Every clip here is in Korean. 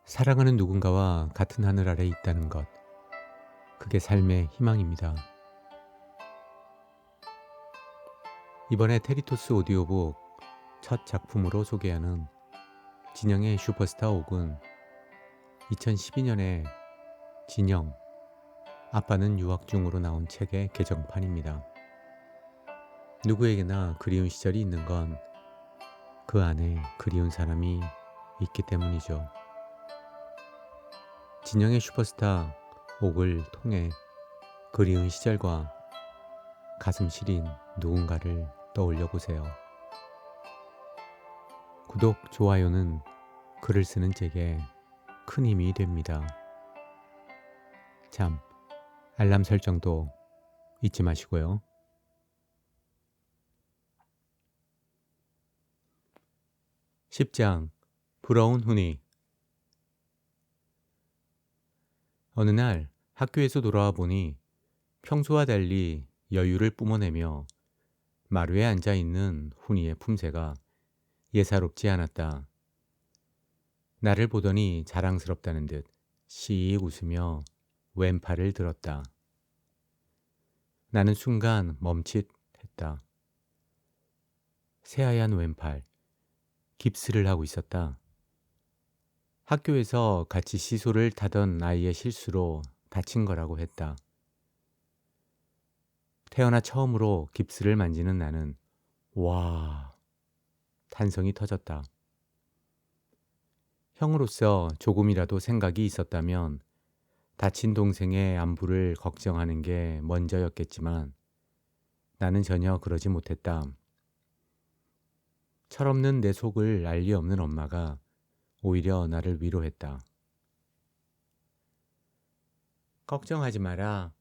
사랑하는 누군가와 같은 하늘 아래 있다는 것, 그게 삶의 희망입니다. 이번에 테리토스 오디오북 첫 작품으로 소개하는 진영의 슈퍼스타 옥은 2012년에 진영, 아빠는 유학 중으로 나온 책의 개정판입니다. 누구에게나 그리운 시절이 있는 건 그 안에 그리운 사람이 있기 때문이죠. 진영의 슈퍼스타 옥을 통해 그리운 시절과 가슴 시린 누군가를 떠올려 보세요. 구독, 좋아요는 글을 쓰는 제게 큰 힘이 됩니다. 참, 알람 설정도 잊지 마시고요. 10장 부러운 훈이. 어느 날 학교에서 돌아와 보니 평소와 달리 여유를 뿜어내며 마루에 앉아 있는 훈이의 품새가 예사롭지 않았다. 나를 보더니 자랑스럽다는 듯 씩 웃으며 왼팔을 들었다. 나는 순간 멈칫했다. 새하얀 왼팔, 깁스를 하고 있었다. 학교에서 같이 시소를 타던 아이의 실수로 다친 거라고 했다. 태어나 처음으로 깁스를 만지는 나는 와, 탄성이 터졌다. 형으로서 조금이라도 생각이 있었다면 다친 동생의 안부를 걱정하는 게 먼저였겠지만 나는 전혀 그러지 못했다. 철없는 내 속을 알 리 없는 엄마가 오히려 나를 위로했다. 걱정하지 마라.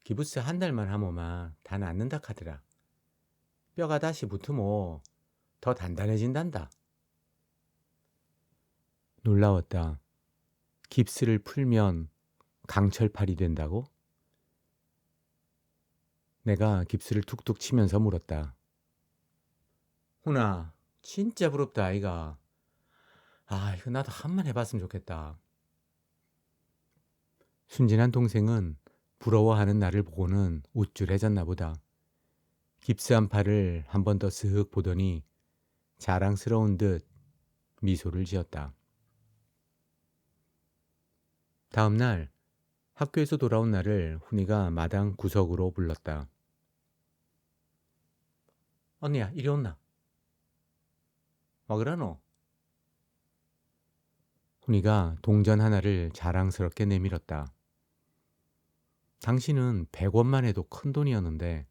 기부스 한 달만 하모마 다 낫는다 카더라. 뼈가 다시 붙으모 더 단단해진단다. 놀라웠다. 깁스를 풀면 강철팔이 된다고? 내가 깁스를 툭툭 치면서 물었다. 훈아, 진짜 부럽다 아이가. 이거 나도 한 번 해봤으면 좋겠다. 순진한 동생은 부러워하는 나를 보고는 우쭐해졌나 보다. 깁스한 팔을 한 번 더 쓱 보더니 자랑스러운 듯 미소를 지었다. 다음 날 학교에서 돌아온 나를 훈이가 마당 구석으로 불렀다. 언니야, 이리 온나? 뭐 그러노? 훈이가 동전 하나를 자랑스럽게 내밀었다. 당신은 100원만 해도 큰 돈이었는데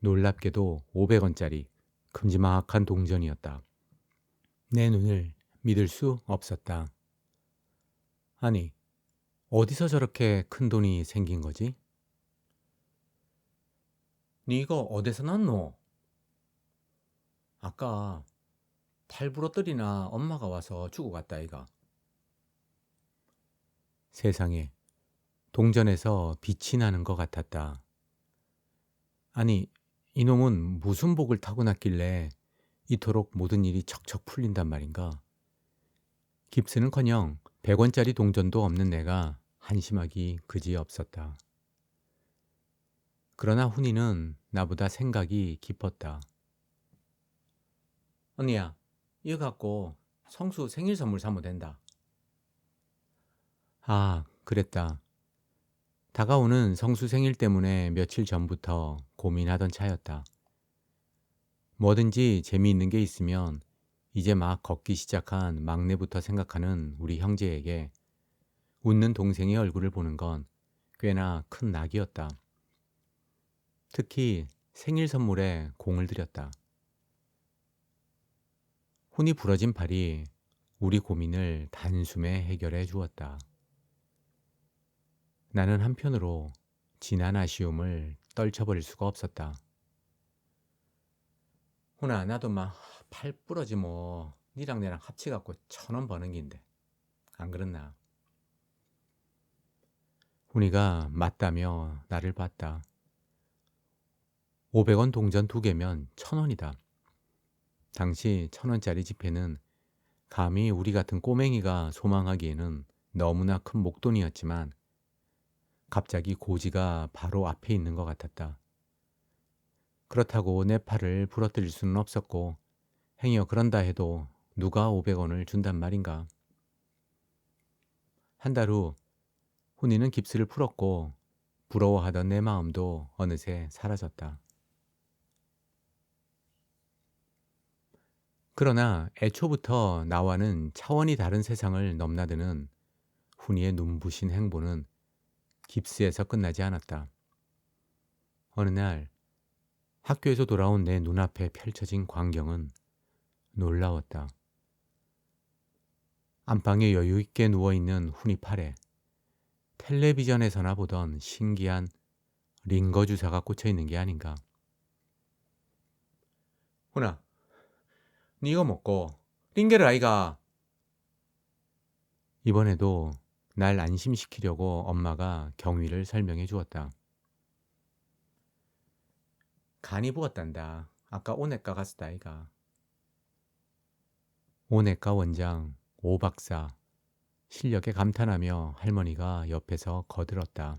놀랍게도 500원짜리 큼지막한 동전이었다. 내 눈을 믿을 수 없었다. 아니, 어디서 저렇게 큰 돈이 생긴 거지? 니 이거 어디서 났노? 아까 팔 부러뜨리나 엄마가 와서 주고 갔다 아이가. 세상에, 동전에서 빛이 나는 것 같았다. 아니, 이놈은 무슨 복을 타고났길래 이토록 모든 일이 척척 풀린단 말인가? 깁스는커녕 100원짜리 동전도 없는 내가 한심하기 그지없었다. 그러나 훈이는 나보다 생각이 깊었다. 언니야, 이거 갖고 성수 생일 선물 사면 된다. 그랬다. 다가오는 성수 생일 때문에 며칠 전부터 고민하던 차였다. 뭐든지 재미있는 게 있으면 이제 막 걷기 시작한 막내부터 생각하는 우리 형제에게 웃는 동생의 얼굴을 보는 건 꽤나 큰 낙이었다. 특히 생일 선물에 공을 들였다. 혼이 부러진 팔이 우리 고민을 단숨에 해결해 주었다. 나는 한편으로 지난 아쉬움을 떨쳐버릴 수가 없었다. 훈아, 나도 막 팔 부러지 뭐 니랑 내랑 합치갖고 1,000원 버는 긴데 안 그렇나? 훈이가 맞다며 나를 봤다. 500원 동전 2개면 1,000원이다. 당시 1,000원짜리 지폐는 감히 우리 같은 꼬맹이가 소망하기에는 너무나 큰 목돈이었지만 갑자기 고지가 바로 앞에 있는 것 같았다. 그렇다고 내 팔을 부러뜨릴 수는 없었고 행여 그런다 해도 누가 500원을 준단 말인가. 한 달 후 훈이는 깁스를 풀었고 부러워하던 내 마음도 어느새 사라졌다. 그러나 애초부터 나와는 차원이 다른 세상을 넘나드는 훈이의 눈부신 행보는 깁스에서 끝나지 않았다. 어느 날 학교에서 돌아온 내 눈앞에 펼쳐진 광경은 놀라웠다. 안방에 여유 있게 누워있는 훈이 팔에 텔레비전에서나 보던 신기한 링거 주사가 꽂혀 있는 게 아닌가. 훈아, 니 이거 먹고 링게를 아이가. 이번에도 날 안심시키려고 엄마가 경위를 설명해 주었다. 간이 부었단다. 아까 오내과 갔었다 아이가. 오내과 원장 오 박사 실력에 감탄하며 할머니가 옆에서 거들었다.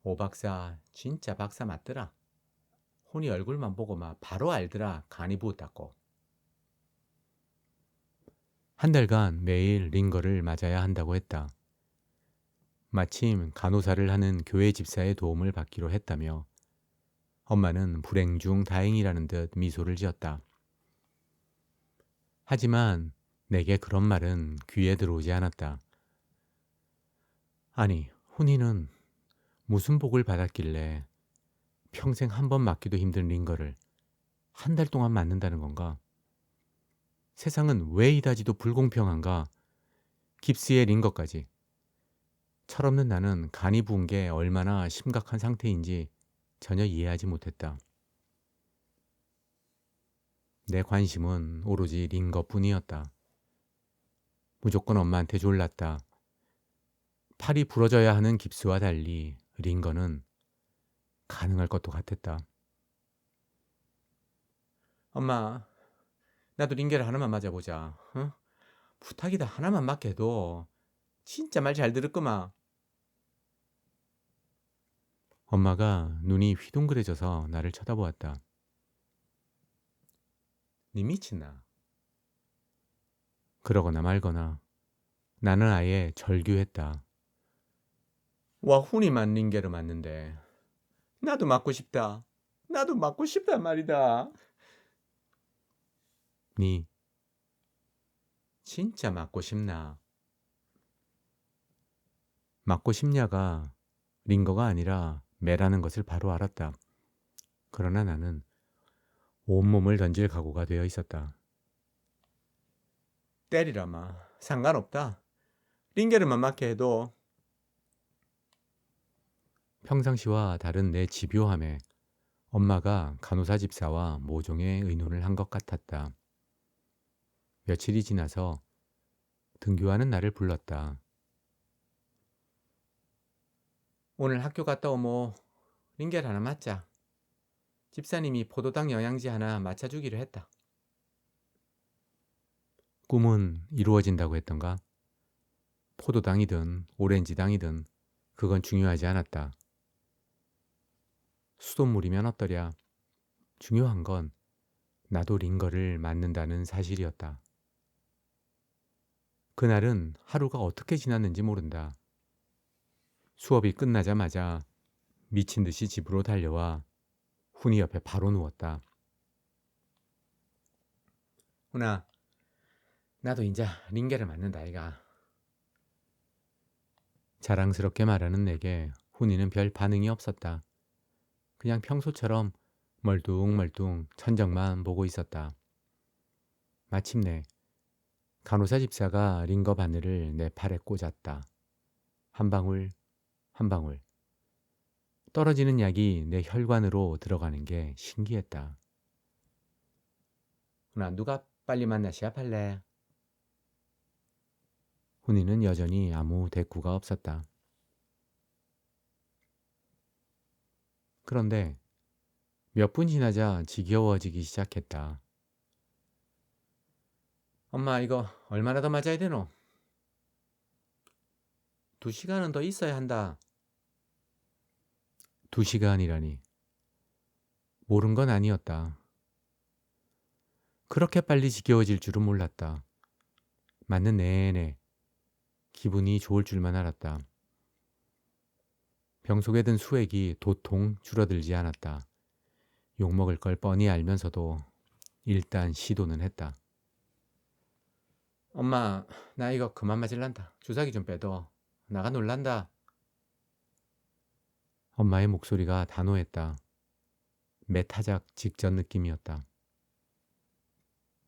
오 박사 진짜 박사 맞더라. 훈이 얼굴만 보고 막 바로 알더라. 간이 부었다고. 한 달간 매일 링거를 맞아야 한다고 했다. 마침 간호사를 하는 교회 집사의 도움을 받기로 했다며 엄마는 불행 중 다행이라는 듯 미소를 지었다. 하지만 내게 그런 말은 귀에 들어오지 않았다. 아니, 훈이는 무슨 복을 받았길래 평생 한 번 맞기도 힘든 링거를 한 달 동안 맞는다는 건가? 세상은 왜 이다지도 불공평한가? 깁스의 링거까지. 철없는 나는 간이 부은 게 얼마나 심각한 상태인지 전혀 이해하지 못했다. 내 관심은 오로지 링거뿐이었다. 무조건 엄마한테 졸랐다. 팔이 부러져야 하는 깁스와 달리 링거는 가능할 것도 같았다. 엄마, 나도 링게를 하나만 맞아보자. 어? 부탁이다 하나만 맞게 해도 진짜 말 잘 들을 거마. 엄마가 눈이 휘둥그레져서 나를 쳐다보았다. 니 미친나? 그러거나 말거나 나는 아예 절규했다. 와 훈이만 링게를 맞는데 나도 맞고 싶다. 나도 맞고 싶단 말이다. 니 진짜 맞고 싶나? 맞고 싶냐가 링거가 아니라 매라는 것을 바로 알았다. 그러나 나는 온몸을 던질 각오가 되어 있었다. 때리라마 상관없다. 링게를만 맞게 해도. 평상시와 다른 내 집요함에 엄마가 간호사 집사와 모종의 의논을 한 것 같았다. 며칠이 지나서 등교하는 날을 불렀다. 오늘 학교 갔다 오모 링겔 하나 맞자. 집사님이 포도당 영양제 하나 맞춰주기로 했다. 꿈은 이루어진다고 했던가? 포도당이든 오렌지당이든 그건 중요하지 않았다. 수돗물이면 어떠랴. 중요한 건 나도 링거를 맞는다는 사실이었다. 그날은 하루가 어떻게 지났는지 모른다. 수업이 끝나자마자 미친 듯이 집으로 달려와 훈이 옆에 바로 누웠다. 훈아, 나도 인자 링게를 맞는다 아이가. 자랑스럽게 말하는 내게 훈이는 별 반응이 없었다. 그냥 평소처럼 멀뚱멀뚱 천정만 보고 있었다. 마침내 간호사 집사가 링거 바늘을 내 팔에 꽂았다. 한 방울, 한 방울. 떨어지는 약이 내 혈관으로 들어가는 게 신기했다. 훈아, 누가 빨리 만나시야 팔래? 훈이는 여전히 아무 대꾸가 없었다. 그런데 몇 분 지나자 지겨워지기 시작했다. 엄마 이거 얼마나 더 맞아야 되노? 2시간은 더 있어야 한다. 2시간이라니. 모른 건 아니었다. 그렇게 빨리 지겨워질 줄은 몰랐다. 맞는 내내 기분이 좋을 줄만 알았다. 병속에 든 수액이 도통 줄어들지 않았다. 욕먹을 걸 뻔히 알면서도 일단 시도는 했다. 엄마, 나 이거 그만 맞을란다. 주사기 좀 빼둬. 나가 놀란다. 엄마의 목소리가 단호했다. 매타작 직전 느낌이었다.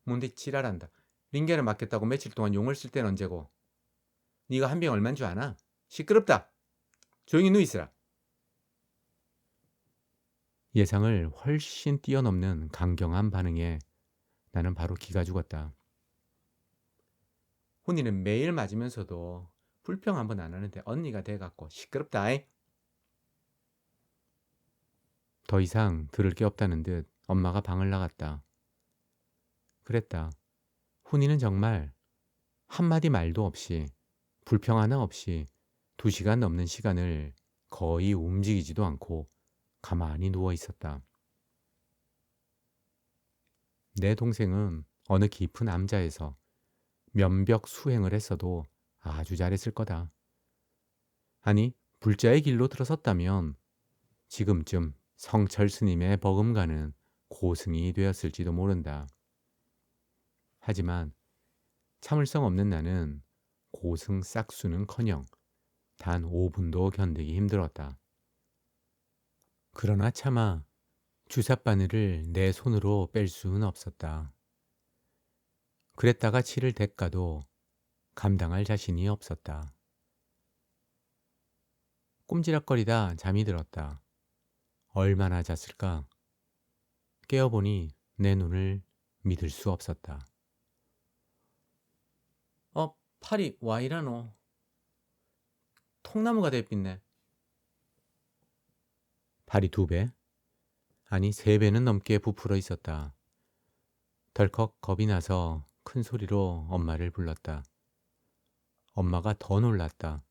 뭔데 지랄한다. 링겔을 맞겠다고 며칠 동안 용을 쓸 땐 언제고. 네가 한 병 얼만 줄 아나? 시끄럽다. 조용히 누이스라. 예상을 훨씬 뛰어넘는 강경한 반응에 나는 바로 기가 죽었다. 훈이는 매일 맞으면서도 불평 한 번 안 하는데 언니가 돼갖고 시끄럽다. 더 이상 들을 게 없다는 듯 엄마가 방을 나갔다. 그랬다. 훈이는 정말 한마디 말도 없이 불평 하나 없이 2시간 넘는 시간을 거의 움직이지도 않고 가만히 누워 있었다. 내 동생은 어느 깊은 암자에서 면벽 수행을 했어도 아주 잘했을 거다. 아니, 불자의 길로 들어섰다면 지금쯤 성철 스님의 버금가는 고승이 되었을지도 모른다. 하지만 참을성 없는 나는 고승 싹수는커녕 단 5분도 견디기 힘들었다. 그러나 차마 주삿바늘을 내 손으로 뺄 수는 없었다. 그랬다가 치를 대가도 감당할 자신이 없었다. 꼼지락거리다 잠이 들었다. 얼마나 잤을까? 깨어보니 내 눈을 믿을 수 없었다. 팔이 와 이라노? 통나무가 돼빛네. 팔이 2배? 아니 3배는 넘게 부풀어 있었다. 덜컥 겁이 나서 큰 소리로 엄마를 불렀다. 엄마가 더 놀랐다.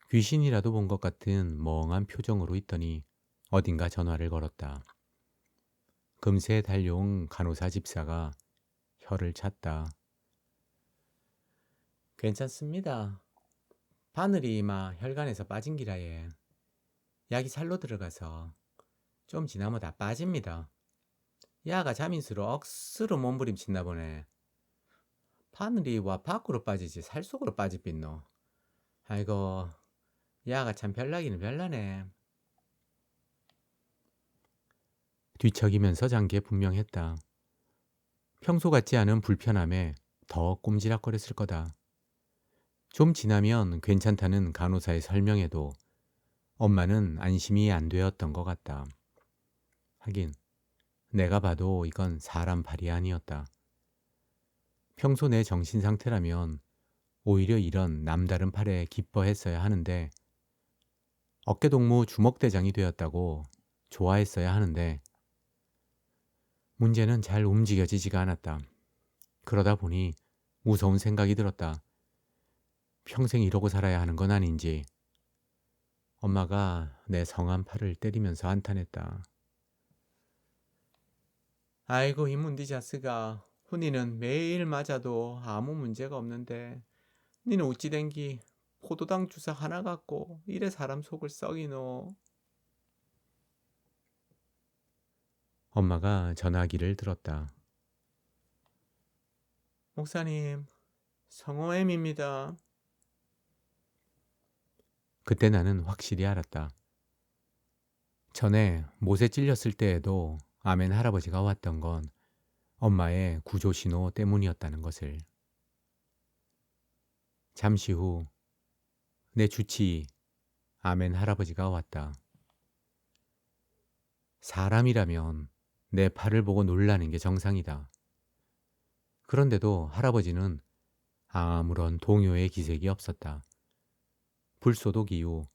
귀신이라도 본 것 같은 멍한 표정으로 있더니 어딘가 전화를 걸었다. 금세 달려온 간호사 집사가 혀를 찼다. 괜찮습니다. 바늘이 막 혈관에서 빠진 기라에 약이 살로 들어가서 좀 지나면 다 빠집니다. 야가 자민수로 억수로 몸부림친다 보네. 바늘이 와 밖으로 빠지지 살 속으로 빠지빛노. 아이고 야가 참 별나기는 별나네. 뒤척이면서 잔 게 분명했다. 평소 같지 않은 불편함에 더 꼼지락거렸을 거다. 좀 지나면 괜찮다는 간호사의 설명에도 엄마는 안심이 안 되었던 것 같다. 하긴 내가 봐도 이건 사람 팔이 아니었다. 평소 내 정신 상태라면 오히려 이런 남다른 팔에 기뻐했어야 하는데 어깨동무 주먹대장이 되었다고 좋아했어야 하는데 문제는 잘 움직여지지가 않았다. 그러다 보니 무서운 생각이 들었다. 평생 이러고 살아야 하는 건 아닌지. 엄마가 내 성한 팔을 때리면서 한탄했다. 아이고 이 문디 자스가 훈이는 매일 맞아도 아무 문제가 없는데 니는 어찌 된기 포도당 주사 하나 갖고 이래 사람 속을 썩이노. 엄마가 전화기를 들었다. 목사님, 성호엠입니다. 그때 나는 확실히 알았다. 전에 못에 찔렸을 때에도 아멘 할아버지가 왔던 건 엄마의 구조신호 때문이었다는 것을. 잠시 후 내 주치 아멘 할아버지가 왔다. 사람이라면 내 팔을 보고 놀라는 게 정상이다. 그런데도 할아버지는 아무런 동요의 기색이 없었다. 불소독 이후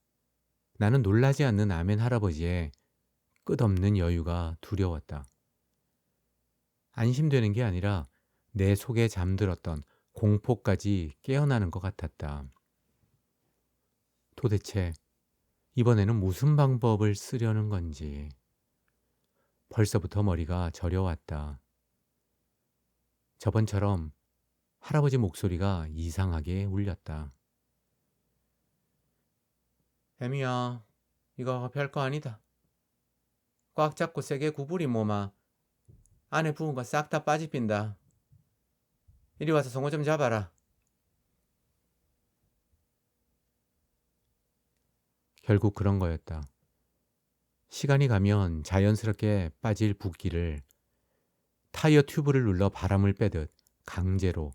나는 놀라지 않는 아멘 할아버지의 끝없는 여유가 두려웠다. 안심되는 게 아니라 내 속에 잠들었던 공포까지 깨어나는 것 같았다. 도대체 이번에는 무슨 방법을 쓰려는 건지 벌써부터 머리가 저려왔다. 저번처럼 할아버지 목소리가 이상하게 울렸다. 애미야, 이거 별거 아니다. 꽉 잡고 세게 구부리 모마. 안에 부은 거 싹 다 빠지빈다. 이리 와서 송어 좀 잡아라. 결국 그런 거였다. 시간이 가면 자연스럽게 빠질 붓기를 타이어 튜브를 눌러 바람을 빼듯 강제로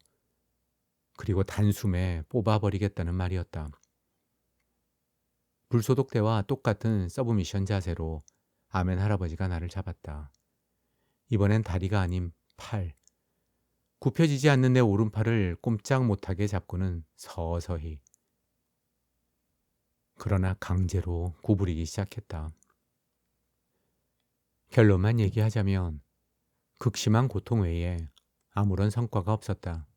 그리고 단숨에 뽑아버리겠다는 말이었다. 불소독대와 똑같은 서브미션 자세로 아멘 할아버지가 나를 잡았다. 이번엔 다리가 아닌 팔. 굽혀지지 않는 내 오른팔을 꼼짝 못하게 잡고는 서서히 그러나 강제로 구부리기 시작했다. 결론만 얘기하자면 극심한 고통 외에 아무런 성과가 없었다.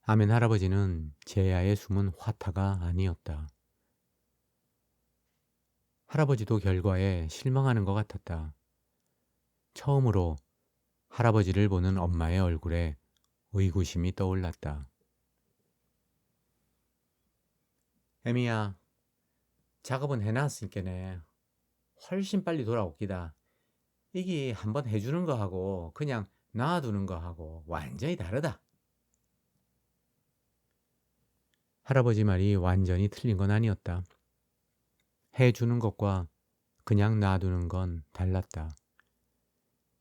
아멘 할아버지는 제야의 숨은 화타가 아니었다. 할아버지도 결과에 실망하는 것 같았다. 처음으로 할아버지를 보는 엄마의 얼굴에 의구심이 떠올랐다. 애미야, 작업은 해놨으니까네 훨씬 빨리 돌아오기다. 이게 한번 해주는 거하고 그냥 놔두는 거하고 완전히 다르다. 할아버지 말이 완전히 틀린 건 아니었다. 해주는 것과 그냥 놔두는 건 달랐다.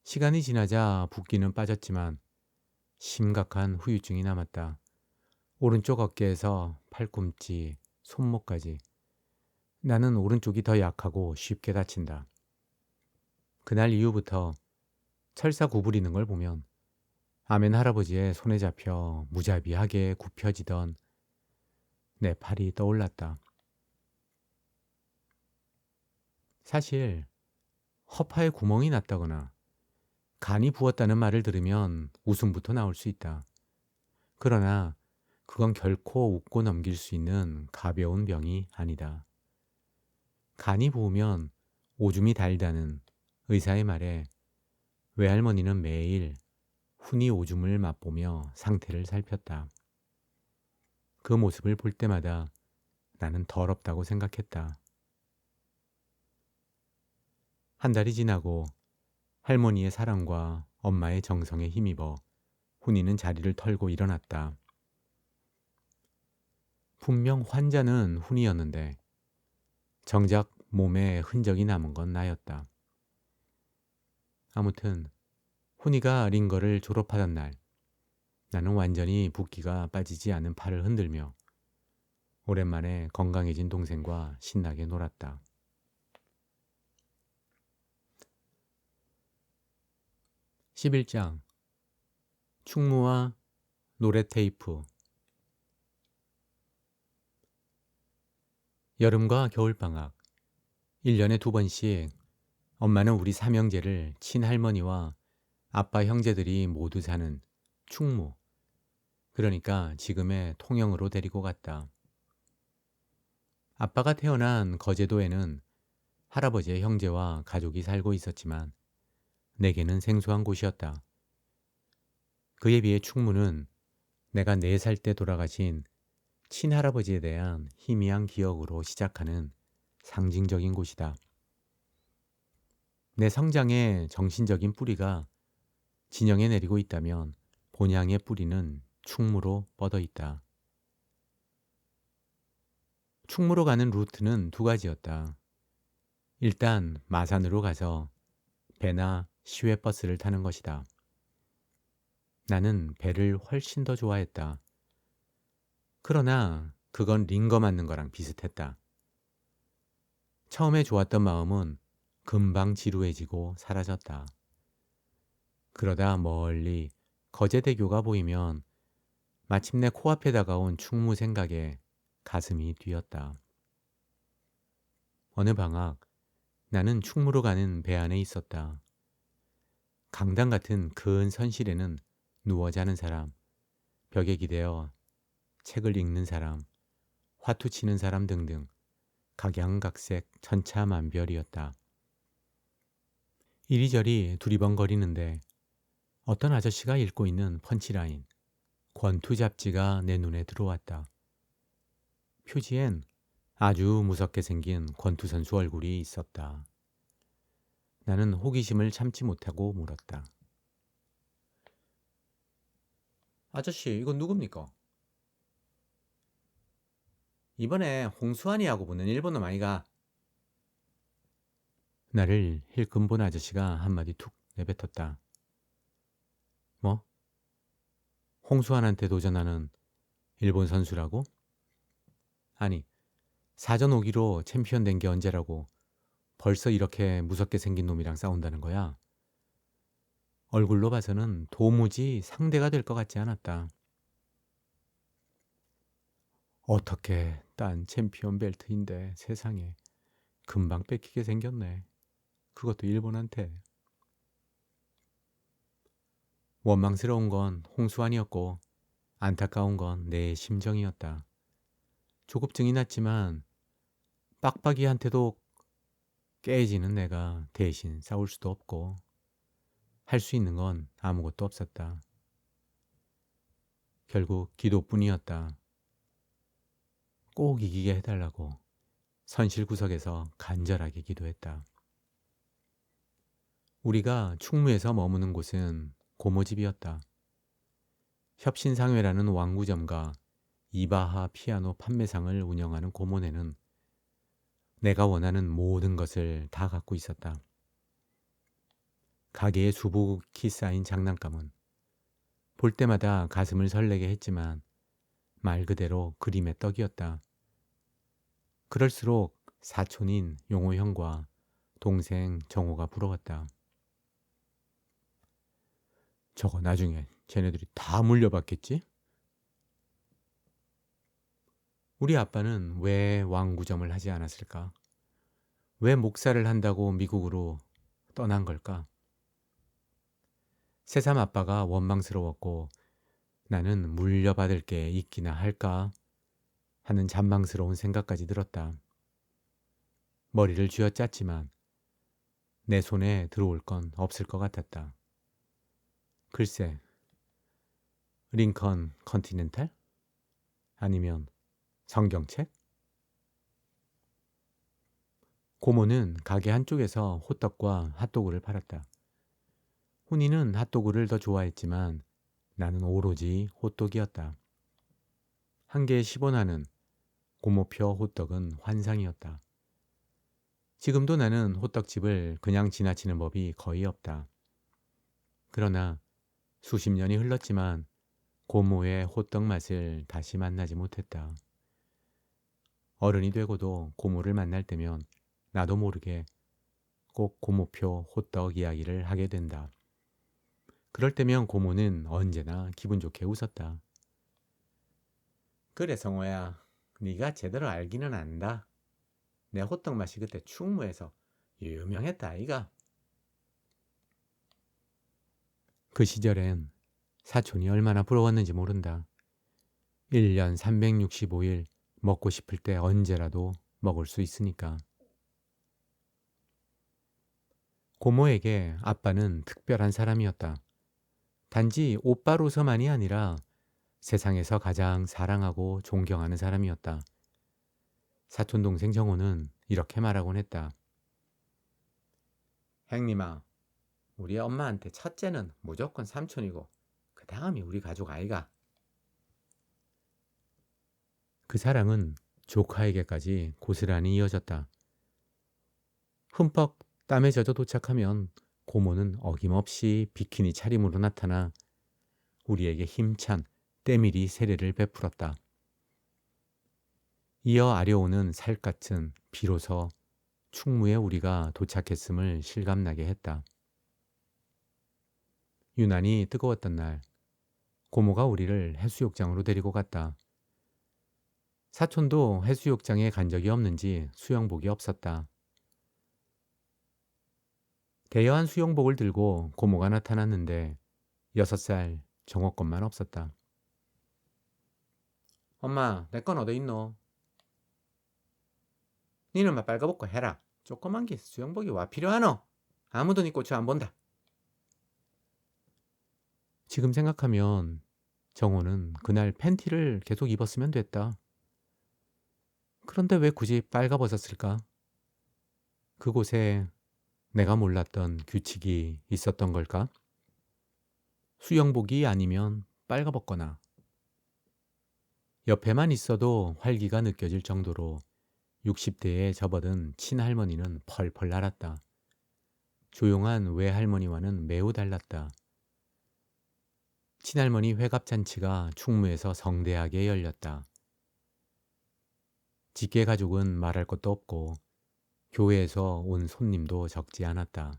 시간이 지나자 붓기는 빠졌지만 심각한 후유증이 남았다. 오른쪽 어깨에서 팔꿈치, 손목까지. 나는 오른쪽이 더 약하고 쉽게 다친다. 그날 이후부터 철사 구부리는 걸 보면 아멘 할아버지의 손에 잡혀 무자비하게 굽혀지던 내 팔이 떠올랐다. 사실 허파에 구멍이 났다거나 간이 부었다는 말을 들으면 웃음부터 나올 수 있다. 그러나 그건 결코 웃고 넘길 수 있는 가벼운 병이 아니다. 간이 부으면 오줌이 달다는 의사의 말에 외할머니는 매일 훈이 오줌을 맛보며 상태를 살폈다. 그 모습을 볼 때마다 나는 더럽다고 생각했다. 한 달이 지나고 할머니의 사랑과 엄마의 정성에 힘입어 훈이는 자리를 털고 일어났다. 분명 환자는 훈이었는데 정작 몸에 흔적이 남은 건 나였다. 아무튼 훈이가 링거를 졸업하던 날 나는 완전히 붓기가 빠지지 않은 팔을 흔들며 오랜만에 건강해진 동생과 신나게 놀았다. 11장 충무와 노래 테이프. 여름과 겨울방학 1년에 2번씩 엄마는 우리 삼형제를 친할머니와 아빠 형제들이 모두 사는 충무, 그러니까 지금의 통영으로 데리고 갔다. 아빠가 태어난 거제도에는 할아버지의 형제와 가족이 살고 있었지만 내게는 생소한 곳이었다. 그에 비해 충무는 내가 4살 때 돌아가신 친할아버지에 대한 희미한 기억으로 시작하는 상징적인 곳이다. 내 성장의 정신적인 뿌리가 진영에 내리고 있다면 본향의 뿌리는 충무로 뻗어 있다. 충무로 가는 루트는 2가지였다. 일단 마산으로 가서 배나 시외버스를 타는 것이다. 나는 배를 훨씬 더 좋아했다. 그러나 그건 링거 맞는 거랑 비슷했다. 처음에 좋았던 마음은 금방 지루해지고 사라졌다. 그러다 멀리 거제대교가 보이면 마침내 코앞에 다가온 충무 생각에 가슴이 뛰었다. 어느 방학 나는 충무로 가는 배 안에 있었다. 강당 같은 큰 선실에는 누워 자는 사람, 벽에 기대어 책을 읽는 사람, 화투 치는 사람 등등 각양각색 천차만별이었다. 이리저리 두리번거리는데 어떤 아저씨가 읽고 있는 펀치라인, 권투 잡지가 내 눈에 들어왔다. 표지엔 아주 무섭게 생긴 권투 선수 얼굴이 있었다. 나는 호기심을 참지 못하고 물었다. 아저씨, 이건 누굽니까? 이번에 홍수환이하고 붙는 일본놈 아이가? 나를 힐끔 본 아저씨가 한마디 툭 내뱉었다. 뭐? 홍수환한테 도전하는 일본 선수라고? 아니, 사전 5기로 챔피언 된 게 언제라고 벌써 이렇게 무섭게 생긴 놈이랑 싸운다는 거야? 얼굴로 봐서는 도무지 상대가 될 것 같지 않았다. 어떻게 딴 챔피언 벨트인데 세상에 금방 뺏기게 생겼네. 그것도 일본한테. 원망스러운 건 홍수환이었고 안타까운 건 내 심정이었다. 조급증이 났지만 빡빡이한테도 깨지는 내가 대신 싸울 수도 없고 할 수 있는 건 아무것도 없었다. 결국 기도뿐이었다. 꼭 이기게 해달라고 선실구석에서 간절하게 기도했다. 우리가 충무에서 머무는 곳은 고모집이었다. 협신상회라는 왕구점과 이바하 피아노 판매상을 운영하는 고모네는 내가 원하는 모든 것을 다 갖고 있었다. 가게에 수북히 쌓인 장난감은 볼 때마다 가슴을 설레게 했지만 말 그대로 그림의 떡이었다. 그럴수록 사촌인 용호 형과 동생 정호가 부러웠다. 저거 나중에 쟤네들이 다 물려받겠지? 우리 아빠는 왜 왕구점을 하지 않았을까? 왜 목사를 한다고 미국으로 떠난 걸까? 새삼 아빠가 원망스러웠고 나는 물려받을 게 있기나 할까 하는 잔망스러운 생각까지 들었다. 머리를 쥐어짰지만 내 손에 들어올 건 없을 것 같았다. 글쎄, 링컨 컨티넨탈? 아니면 성경책? 고모는 가게 한쪽에서 호떡과 핫도그를 팔았다. 훈이는 핫도그를 더 좋아했지만 나는 오로지 호떡이었다. 한 개에 10원 하는 고모표 호떡은 환상이었다. 지금도 나는 호떡집을 그냥 지나치는 법이 거의 없다. 그러나 수십 년이 흘렀지만 고모의 호떡 맛을 다시 만나지 못했다. 어른이 되고도 고모를 만날 때면 나도 모르게 꼭 고모표 호떡 이야기를 하게 된다. 그럴 때면 고모는 언제나 기분 좋게 웃었다. 그래 성호야, 네가 제대로 알기는 안다. 내 호떡 맛이 그때 충무에서 유명했다 아이가. 그 시절엔 사촌이 얼마나 부러웠는지 모른다. 1년 365일 먹고 싶을 때 언제라도 먹을 수 있으니까. 고모에게 아빠는 특별한 사람이었다. 단지 오빠로서만이 아니라 세상에서 가장 사랑하고 존경하는 사람이었다. 사촌 동생 정호는 이렇게 말하곤 했다. 행님아, 우리 엄마한테 첫째는 무조건 삼촌이고 그 다음이 우리 가족 아이가. 그 사랑은 조카에게까지 고스란히 이어졌다. 흠뻑 땀에 젖어 도착하면 고모는 어김없이 비키니 차림으로 나타나 우리에게 힘찬 때밀이 세례를 베풀었다. 이어 아려오는 살갗은 비로소 충무에 우리가 도착했음을 실감나게 했다. 유난히 뜨거웠던 날, 고모가 우리를 해수욕장으로 데리고 갔다. 사촌도 해수욕장에 간 적이 없는지 수영복이 없었다. 대여한 수영복을 들고 고모가 나타났는데 6살 정호 것만 없었다. 엄마, 내 건 어디 있노? 니는 막 빨가벗고 해라. 조그만 게 수영복이 와 필요하노? 아무도 니 꼴치 안 본다. 지금 생각하면 정호는 그날 팬티를 계속 입었으면 됐다. 그런데 왜 굳이 빨가벗었을까? 그곳에 내가 몰랐던 규칙이 있었던 걸까? 수영복이 아니면 빨가벗거나 옆에만 있어도 활기가 느껴질 정도로 60대에 접어든 친할머니는 펄펄 날았다. 조용한 외할머니와는 매우 달랐다. 친할머니 회갑잔치가 충무에서 성대하게 열렸다. 직계 가족은 말할 것도 없고 교회에서 온 손님도 적지 않았다.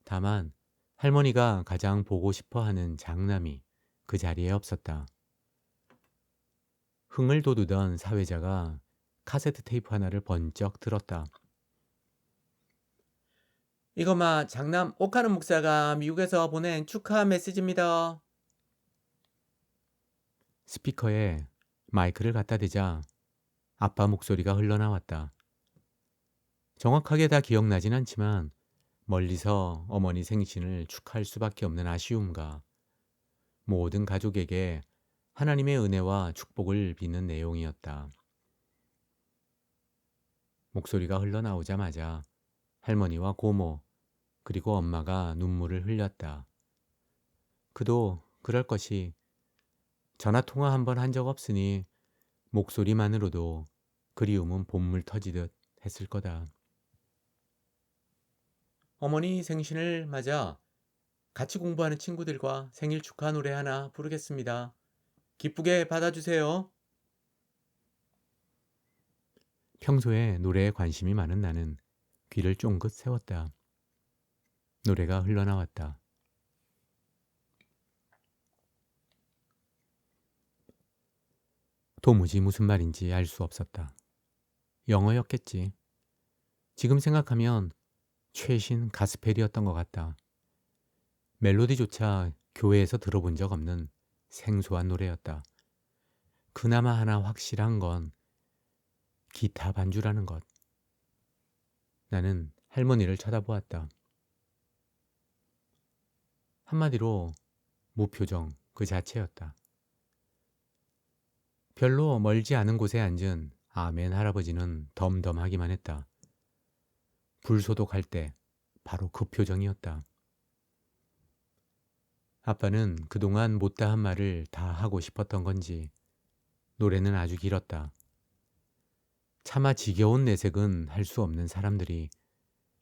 다만 할머니가 가장 보고 싶어 하는 장남이 그 자리에 없었다. 흥을 돋우던 사회자가 카세트 테이프 하나를 번쩍 들었다. 이거 마 장남 오카는 목사가 미국에서 보낸 축하 메시지입니다. 스피커에 마이크를 갖다 대자 아빠 목소리가 흘러나왔다. 정확하게 다 기억나진 않지만 멀리서 어머니 생신을 축하할 수밖에 없는 아쉬움과 모든 가족에게 하나님의 은혜와 축복을 비는 내용이었다. 목소리가 흘러나오자마자 할머니와 고모 그리고 엄마가 눈물을 흘렸다. 그도 그럴 것이 전화통화 한 번 한 적 없으니 목소리만으로도 그리움은 봇물 터지듯 했을 거다. 어머니 생신을 맞아 같이 공부하는 친구들과 생일 축하 노래 하나 부르겠습니다. 기쁘게 받아주세요. 평소에 노래에 관심이 많은 나는 귀를 쫑긋 세웠다. 노래가 흘러나왔다. 도무지 무슨 말인지 알 수 없었다. 영어였겠지. 지금 생각하면 최신 가스펠이었던 것 같다. 멜로디조차 교회에서 들어본 적 없는 생소한 노래였다. 그나마 하나 확실한 건 기타 반주라는 것. 나는 할머니를 쳐다보았다. 한마디로 무표정 그 자체였다. 별로 멀지 않은 곳에 앉은 아멘 할아버지는 덤덤하기만 했다. 불소독할 때 바로 그 표정이었다. 아빠는 그동안 못다한 말을 다 하고 싶었던 건지 노래는 아주 길었다. 차마 지겨운 내색은 할 수 없는 사람들이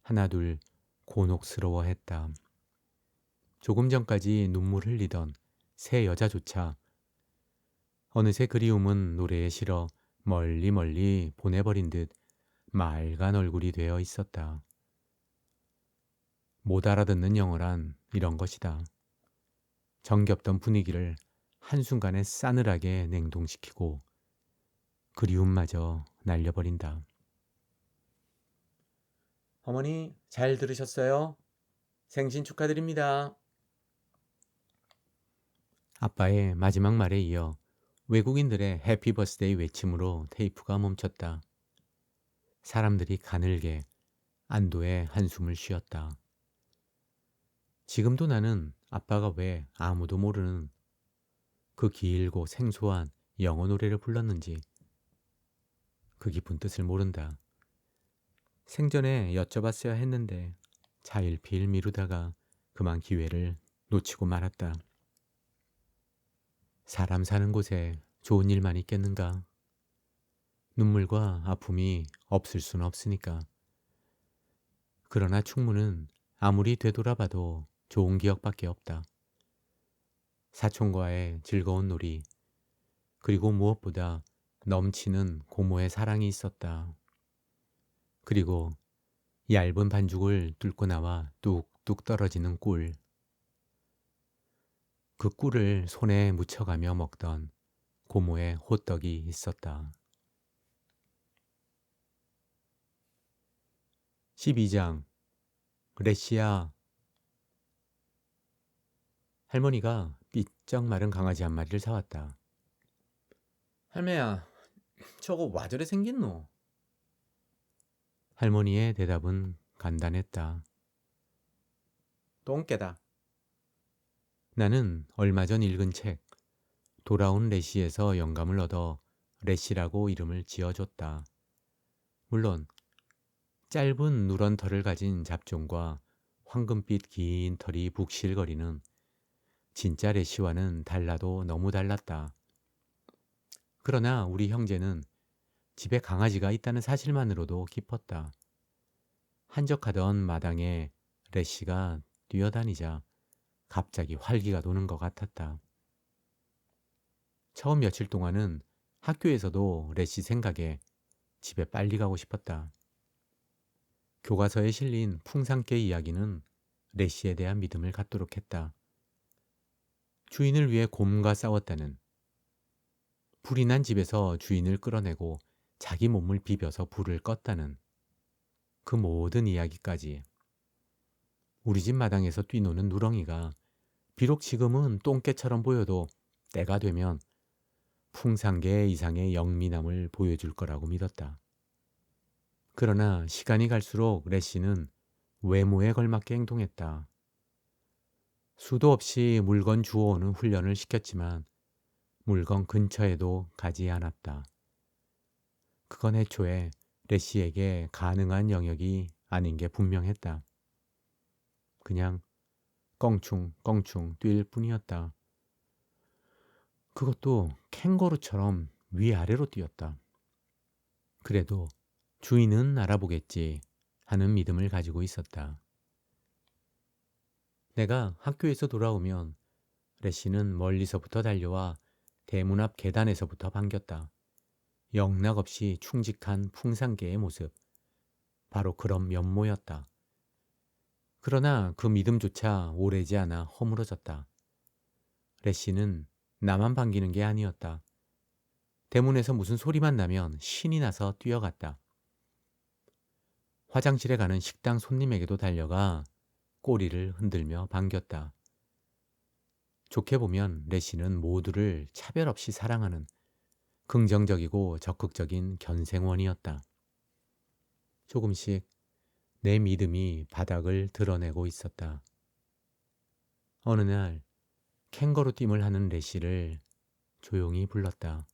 하나둘 곤혹스러워했다. 조금 전까지 눈물 흘리던 새 여자조차 어느새 그리움은 노래에 실어 멀리 멀리 보내버린 듯 맑은 얼굴이 되어 있었다. 못 알아듣는 영어란 이런 것이다. 정겹던 분위기를 한순간에 싸늘하게 냉동시키고 그리움마저 날려버린다. 어머니 잘 들으셨어요? 생신 축하드립니다. 아빠의 마지막 말에 이어 외국인들의 해피 버스데이 외침으로 테이프가 멈췄다. 사람들이 가늘게 안도의 한숨을 쉬었다. 지금도 나는 아빠가 왜 아무도 모르는 그 길고 생소한 영어 노래를 불렀는지 그 깊은 뜻을 모른다. 생전에 여쭤봤어야 했는데 자일피일 미루다가 그만 기회를 놓치고 말았다. 사람 사는 곳에 좋은 일만 있겠는가? 눈물과 아픔이 없을 수는 없으니까. 그러나 충무는 아무리 되돌아봐도 좋은 기억밖에 없다. 사촌과의 즐거운 놀이, 그리고 무엇보다 넘치는 고모의 사랑이 있었다. 그리고 얇은 반죽을 뚫고 나와 뚝뚝 떨어지는 꿀. 그 꿀을 손에 묻혀가며 먹던 고모의 호떡이 있었다. 12장 레시아 할머니가 삐쩍 마른 강아지 한 마리를 사왔다. 할매야, 저거 와 저래 생겼노? 할머니의 대답은 간단했다. 똥개다. 나는 얼마 전 읽은 책 돌아온 레시에서 영감을 얻어 레시라고 이름을 지어줬다. 물론 짧은 누런 털을 가진 잡종과 황금빛 긴 털이 북실거리는 진짜 레시와는 달라도 너무 달랐다. 그러나 우리 형제는 집에 강아지가 있다는 사실만으로도 기뻤다. 한적하던 마당에 레시가 뛰어다니자 갑자기 활기가 도는 것 같았다. 처음 며칠 동안은 학교에서도 레시 생각에 집에 빨리 가고 싶었다. 교과서에 실린 풍산개 이야기는 레시에 대한 믿음을 갖도록 했다. 주인을 위해 곰과 싸웠다는, 불이 난 집에서 주인을 끌어내고 자기 몸을 비벼서 불을 껐다는 그 모든 이야기까지. 우리 집 마당에서 뛰노는 누렁이가 비록 지금은 똥개처럼 보여도 때가 되면 풍산개 이상의 영민함을 보여줄 거라고 믿었다. 그러나 시간이 갈수록 레시는 외모에 걸맞게 행동했다. 수도 없이 물건 주워오는 훈련을 시켰지만 물건 근처에도 가지 않았다. 그건 애초에 레시에게 가능한 영역이 아닌 게 분명했다. 그냥 껑충껑충 뛸 뿐이었다. 그것도 캥거루처럼 위아래로 뛰었다. 그래도 주인은 알아보겠지 하는 믿음을 가지고 있었다. 내가 학교에서 돌아오면 레시는 멀리서부터 달려와 대문 앞 계단에서부터 반겼다. 영락없이 충직한 풍산개의 모습. 바로 그런 면모였다. 그러나 그 믿음조차 오래지 않아 허물어졌다. 레시는 나만 반기는 게 아니었다. 대문에서 무슨 소리만 나면 신이 나서 뛰어갔다. 화장실에 가는 식당 손님에게도 달려가 꼬리를 흔들며 반겼다. 좋게 보면 레시는 모두를 차별 없이 사랑하는 긍정적이고 적극적인 견생원이었다. 조금씩 내 믿음이 바닥을 드러내고 있었다. 어느 날 캥거루 띠을 하는 레시를 조용히 불렀다.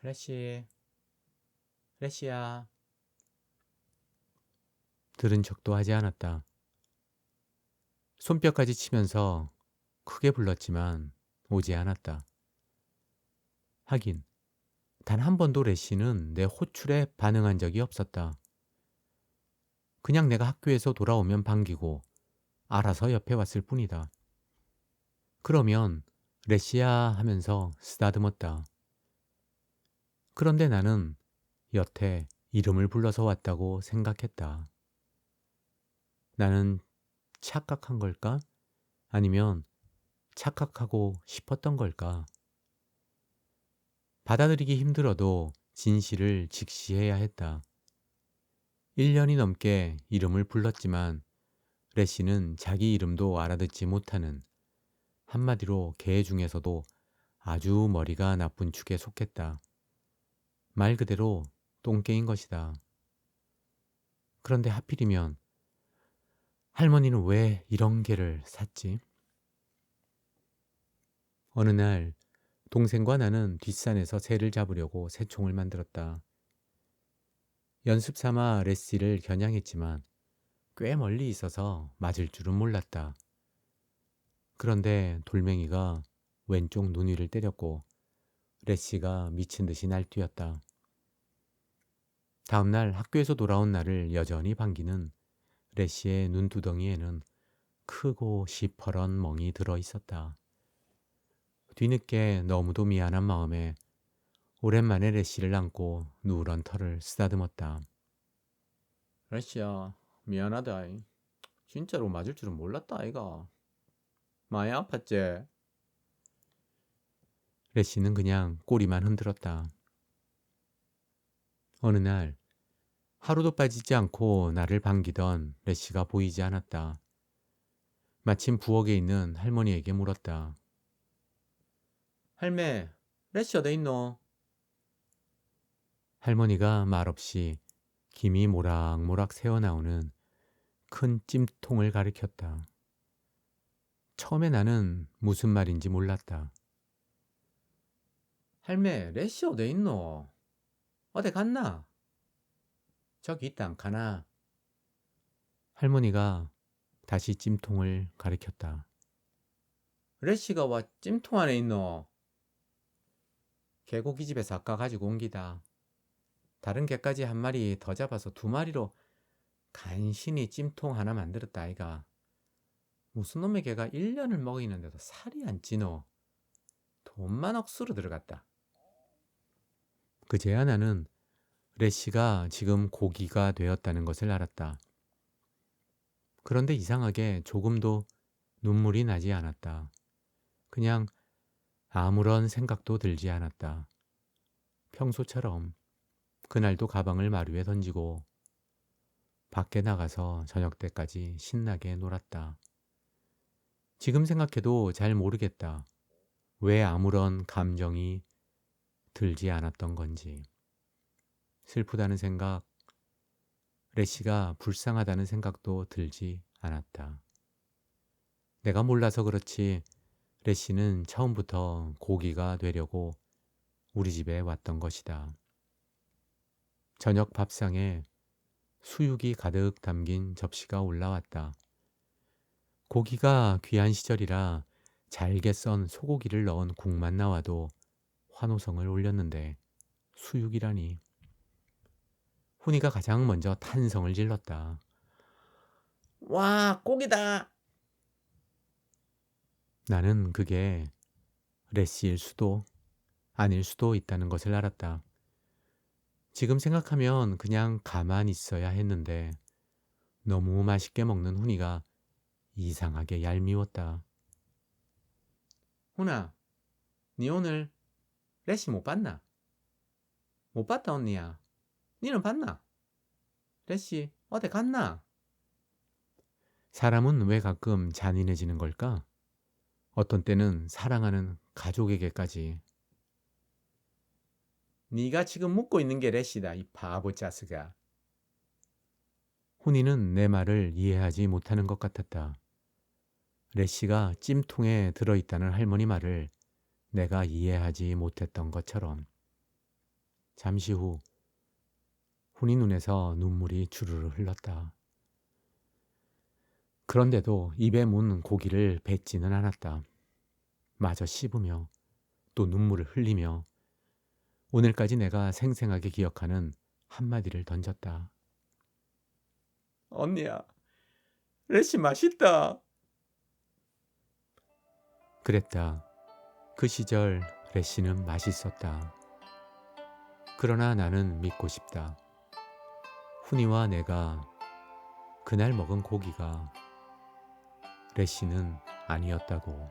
레시, 레시야. 들은 척도 하지 않았다. 손뼉까지 치면서 크게 불렀지만 오지 않았다. 하긴 단 한 번도 레시는 내 호출에 반응한 적이 없었다. 그냥 내가 학교에서 돌아오면 반기고 알아서 옆에 왔을 뿐이다. 그러면 레시야 하면서 쓰다듬었다. 그런데 나는 여태 이름을 불러서 왔다고 생각했다. 나는 착각한 걸까? 아니면 착각하고 싶었던 걸까? 받아들이기 힘들어도 진실을 직시해야 했다. 1년이 넘게 이름을 불렀지만 레시는 자기 이름도 알아듣지 못하는, 한마디로 개 중에서도 아주 머리가 나쁜 축에 속했다. 말 그대로 똥개인 것이다. 그런데 하필이면 할머니는 왜 이런 개를 샀지? 어느 날 동생과 나는 뒷산에서 새를 잡으려고 새총을 만들었다. 연습 삼아 레시를 겨냥했지만 꽤 멀리 있어서 맞을 줄은 몰랐다. 그런데 돌멩이가 왼쪽 눈 위를 때렸고 레시가 미친 듯이 날뛰었다. 다음날 학교에서 돌아온 날을 여전히 반기는 레시의 눈두덩이에는 크고 시퍼런 멍이 들어 있었다. 뒤늦게 너무도 미안한 마음에 오랜만에 레시를 안고 누런 털을 쓰다듬었다. 레시야, 미안하다. 진짜로 맞을 줄은 몰랐다, 아이가. 많이 아팠지? 레시는 그냥 꼬리만 흔들었다. 어느 날 하루도 빠지지 않고 나를 반기던 레시가 보이지 않았다. 마침 부엌에 있는 할머니에게 물었다. 할매, 레시 어디 있노? 할머니가 말없이 김이 모락모락 새어나오는 큰 찜통을 가리켰다. 처음에 나는 무슨 말인지 몰랐다. 할매, 레시 어디 있노? 어디 갔나? 저기 있다 안 가나? 할머니가 다시 찜통을 가리켰다. 레시가 와 찜통 안에 있노? 개고기 집에서 아까 가지고 온 기다. 다른 개까지 한 마리 더 잡아서 두 마리로 간신히 찜통 하나 만들었다 아이가. 무슨 놈의 개가 1년을 먹이는데도 살이 안 찌노. 돈만 억수로 들어갔다. 그제야 나는 레시가 지금 고기가 되었다는 것을 알았다. 그런데 이상하게 조금도 눈물이 나지 않았다. 그냥 아무런 생각도 들지 않았다. 평소처럼 그날도 가방을 마루에 던지고 밖에 나가서 저녁 때까지 신나게 놀았다. 지금 생각해도 잘 모르겠다. 왜 아무런 감정이 들지 않았던 건지. 슬프다는 생각, 레시가 불쌍하다는 생각도 들지 않았다. 내가 몰라서 그렇지 레시는 처음부터 고기가 되려고 우리 집에 왔던 것이다. 저녁 밥상에 수육이 가득 담긴 접시가 올라왔다. 고기가 귀한 시절이라 잘게 썬 소고기를 넣은 국만 나와도 환호성을 올렸는데 수육이라니. 훈이가 가장 먼저 탄성을 질렀다. 와, 고기다! 나는 그게 레시일 수도 아닐 수도 있다는 것을 알았다. 지금 생각하면 그냥 가만히 있어야 했는데 너무 맛있게 먹는 훈이가 이상하게 얄미웠다. 훈아, 니 오늘 레시 못 봤나? 못 봤다 언니야. 니는 봤나? 레시 어디 갔나? 사람은 왜 가끔 잔인해지는 걸까? 어떤 때는 사랑하는 가족에게까지. 니가 지금 묻고 있는 게 레시다 이 바보 짜스가. 훈이는 내 말을 이해하지 못하는 것 같았다. 레시가 찜통에 들어있다는 할머니 말을 내가 이해하지 못했던 것처럼. 잠시 후 훈이 눈에서 눈물이 주르르 흘렀다. 그런데도 입에 문 고기를 뱉지는 않았다. 마저 씹으며 또 눈물을 흘리며 오늘까지 내가 생생하게 기억하는 한마디를 던졌다. 언니야, 레시 맛있다. 그랬다. 그 시절 레시는 맛있었다. 그러나 나는 믿고 싶다. 훈이와 내가 그날 먹은 고기가 레시는 아니었다고.